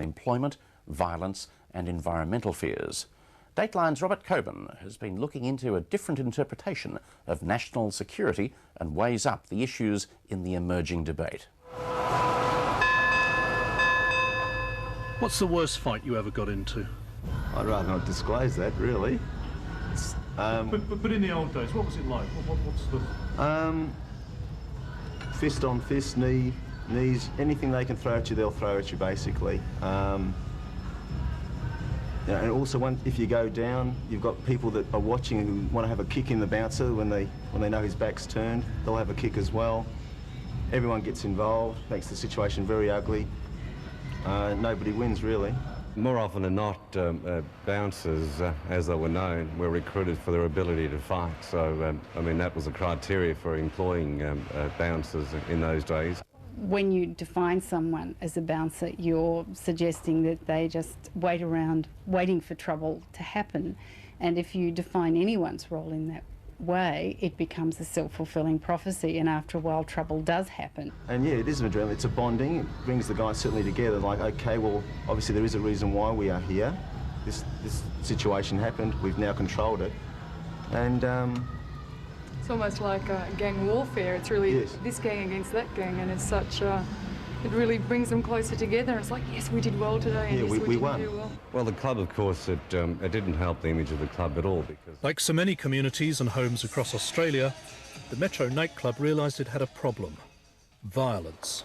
employment, violence and environmental fears. Dateline's Robert Coben has been looking into a different interpretation of national security and weighs up the issues in the emerging debate. What's the worst fight you ever got into? I'd rather not disclose that, really. But in the old days, what was it like? What's the... Fist on fist, knees, anything they can throw at you, they'll throw at you, basically. And also, if you go down, you've got people that are watching who want to have a kick in the bouncer when they know his back's turned. They'll have a kick as well. Everyone gets involved, makes the situation very ugly. Nobody wins, really. More often than not, bouncers, as they were known, were recruited for their ability to fight. So, I mean, that was a criteria for employing bouncers in those days. When you define someone as a bouncer, you're suggesting that they just wait around waiting for trouble to happen. And if you define anyone's role in that way, it becomes a self-fulfilling prophecy, and after a while trouble does happen. And yeah, it is an adrenaline, it's a bonding, it brings the guys certainly together, like, okay, well, obviously there is a reason why we are here. This situation happened, we've now controlled it, and it's almost like gang warfare. It's really yes. This gang against that gang, and it's such it really brings them closer together. It's like, yes, we did well today, and yeah, yes, we didn't won. do well. Well, the club, of course, it didn't help the image of the club at all, because... Like so many communities and homes across Australia, the Metro Nightclub realised it had a problem: violence.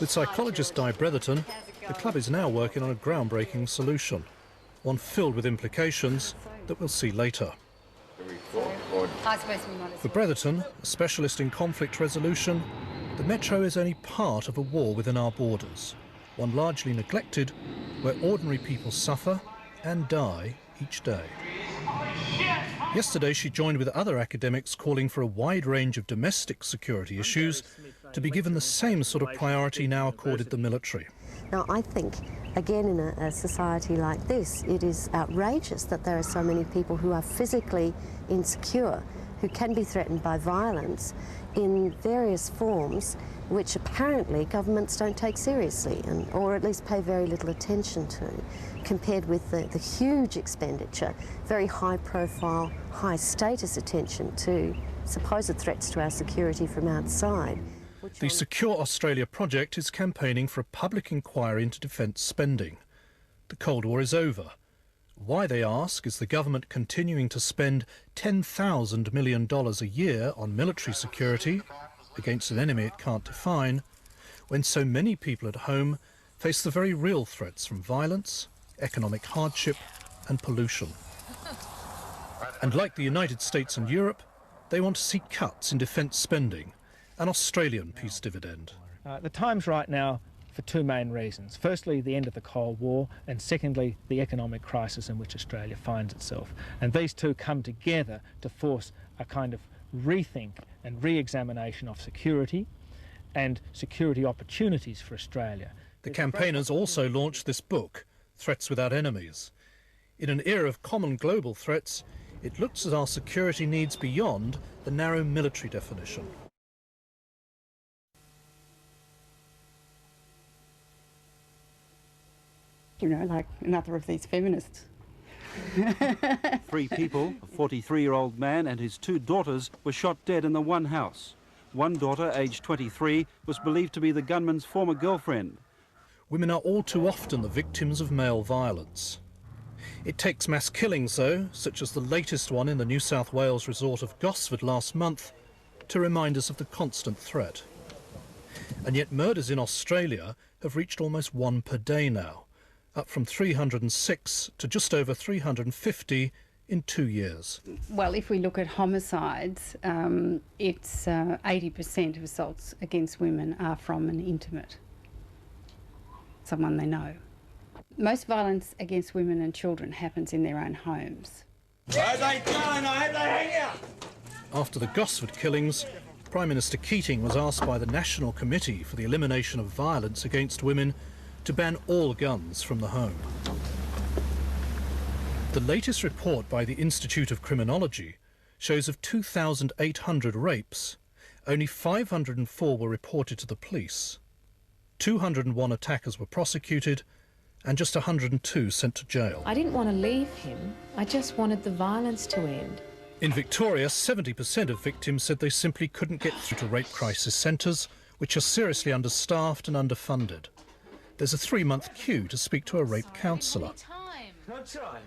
With psychologist Di Bretherton, the club is now working on a groundbreaking solution, one filled with implications that we'll see later. For Bretherton, a specialist in conflict resolution, the Metro is only part of a war within our borders, one largely neglected, where ordinary people suffer and die each day. Yesterday she joined with other academics calling for a wide range of domestic security issues to be given the same sort of priority now accorded the military. Now, I think, again, in a society like this, it is outrageous that there are so many people who are physically insecure, who can be threatened by violence in various forms, which apparently governments don't take seriously, or at least pay very little attention to, compared with the huge expenditure, very high-profile, high-status attention to supposed threats to our security from outside. The Secure Australia project is campaigning for a public inquiry into defence spending. The Cold War is over. Why, they ask, is the government continuing to spend $10,000 million a year on military security against an enemy it can't define, when so many people at home face the very real threats from violence, economic hardship and pollution? And like the United States and Europe, they want to see cuts in defence spending, an Australian peace dividend. The time's right now for two main reasons. Firstly, the end of the Cold War, and secondly, the economic crisis in which Australia finds itself. And these two come together to force a kind of rethink and re-examination of security and security opportunities for Australia. The campaigners also launched this book, Threats Without Enemies. In an era of common global threats, it looks at our security needs beyond the narrow military definition. You know, like another of these feminists. Three people, a 43-year-old man and his two daughters, were shot dead in the one house. One daughter, aged 23, was believed to be the gunman's former girlfriend. Women are all too often the victims of male violence. It takes mass killings, though, such as the latest one in the New South Wales resort of Gosford last month, to remind us of the constant threat. And yet murders in Australia have reached almost one per day now, up from 306 to just over 350 in 2 years. Well, if we look at homicides, it's 80% of assaults against women are from an intimate, someone they know. Most violence against women and children happens in their own homes. Where they going? I hope they hang out. After the Gosford killings, Prime Minister Keating was asked by the National Committee for the Elimination of Violence Against Women to ban all guns from the home. The latest report by the Institute of Criminology shows of 2,800 rapes, only 504 were reported to the police. 201 attackers were prosecuted and just 102 sent to jail. I didn't want to leave him. I just wanted the violence to end. In Victoria, 70% of victims said they simply couldn't get through to rape crisis centres, which are seriously understaffed and underfunded. There's a 3-month queue to speak to a rape counsellor.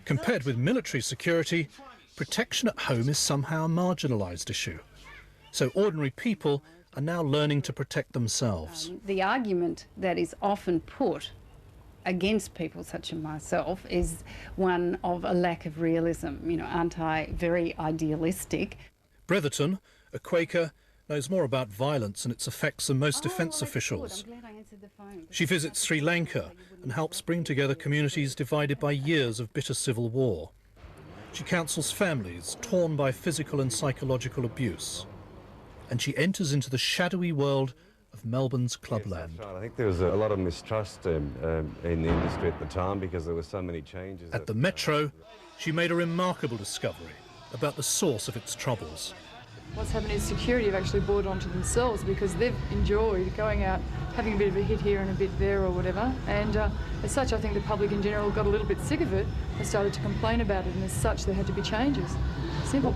Compared with military security, protection at home is somehow a marginalised issue. So ordinary people are now learning to protect themselves. The argument that is often put against people such as myself is one of a lack of realism. You know, aren't I very idealistic? Bretherton, a Quaker, knows more about violence and its effects than most defence officials. She visits Sri Lanka and helps bring together communities divided by years of bitter civil war. She counsels families torn by physical and psychological abuse. And she enters into the shadowy world of Melbourne's clubland. Yes, I think there was a lot of mistrust in the industry at the time because there were so many changes. At the Metro, she made a remarkable discovery about the source of its troubles. What's happened is security have actually brought it onto themselves because they've enjoyed going out, having a bit of a hit here and a bit there or whatever. And as such, I think the public in general got a little bit sick of it. They started to complain about it, and as such, there had to be changes. Simple.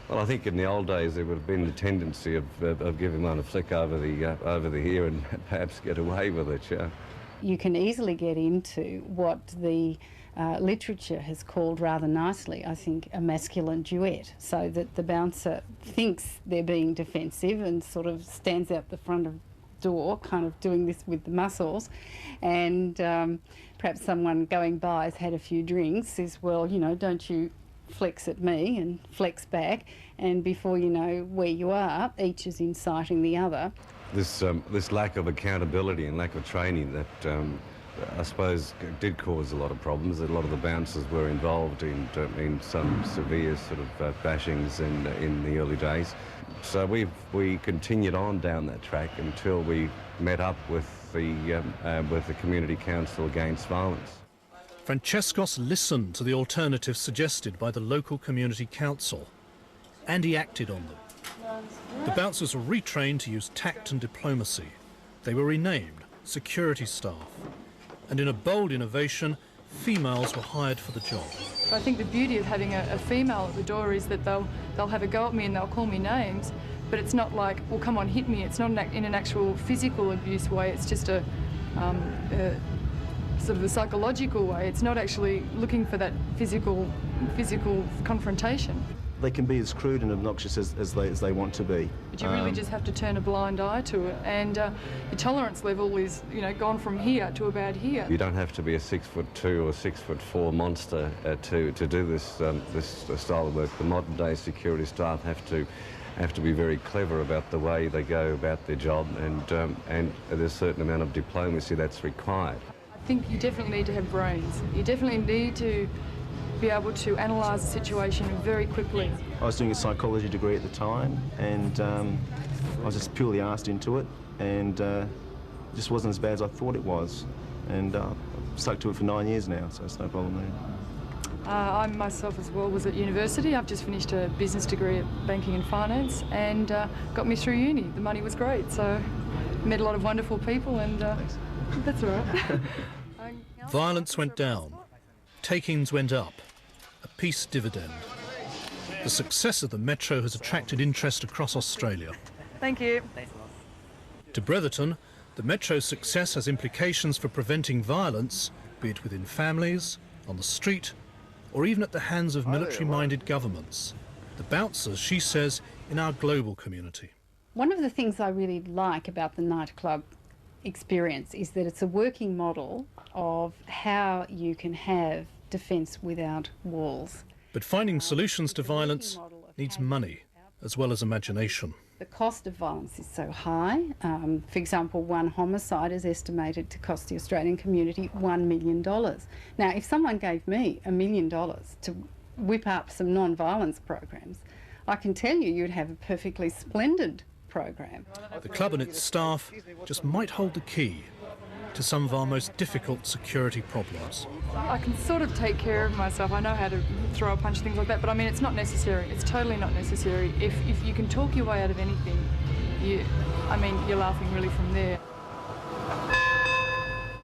Well, I think in the old days there would have been the tendency of giving one a flick over the ear and perhaps get away with it. Yeah. You can easily get into what the literature has called rather nicely, I think, a masculine duet, so that the bouncer thinks they're being defensive and sort of stands out the front of the door, kind of doing this with the muscles, and perhaps someone going by has had a few drinks, says, well, you know, don't you flex at me, and flex back, and before you know where you are, each is inciting the other. This lack of accountability and lack of training that I suppose did cause a lot of problems. A lot of the bouncers were involved in some severe sort of bashings in the early days. So we continued on down that track until we met up with the Community Council Against Violence. Frantzeskos listened to the alternatives suggested by the local community council, and he acted on them. The bouncers were retrained to use tact and diplomacy. They were renamed security staff, and in a bold innovation, females were hired for the job. I think the beauty of having a female at the door is that they'll have a go at me and they'll call me names, but it's not like, well, come on, hit me. It's not in an actual physical abuse way. It's just a sort of a psychological way. It's not actually looking for that physical confrontation. They can be as crude and obnoxious as they want to be. But you really just have to turn a blind eye to it, and your tolerance level is, you know, gone from here to about here. You don't have to be a 6'2" or 6'4" monster to do this style of work. The modern day security staff have to be very clever about the way they go about their job, and there's a certain amount of diplomacy that's required. I think you definitely need to have brains. You definitely need to be able to analyse the situation very quickly. I was doing a psychology degree at the time, and I was just purely asked into it, and it just wasn't as bad as I thought it was. And I've stuck to it for 9 years now, so it's no problem there. I myself as well was at university. I've just finished a business degree at banking and finance, and got me through uni. The money was great, so met a lot of wonderful people, and that's all right. Violence went down, takings went up, a peace dividend. The success of the Metro has attracted interest across Australia. Thank you. To Bretherton, the Metro's success has implications for preventing violence, be it within families, on the street, or even at the hands of military-minded governments. The bouncers, she says, in our global community. One of the things I really like about the nightclub experience is that it's a working model of how you can have defence without walls. But finding solutions to violence needs money as well as imagination. The cost of violence is so high. For example, one homicide is estimated to cost the Australian community $1 million. Now, if someone gave me $1 million to whip up some non-violence programs, I can tell you you'd have a perfectly splendid program. The club and its staff just might hold the key to some of our most difficult security problems. I can sort of take care of myself. I know how to throw a punch, things like that, but I mean, it's not necessary. It's totally not necessary. If you can talk your way out of anything, you're laughing really from there.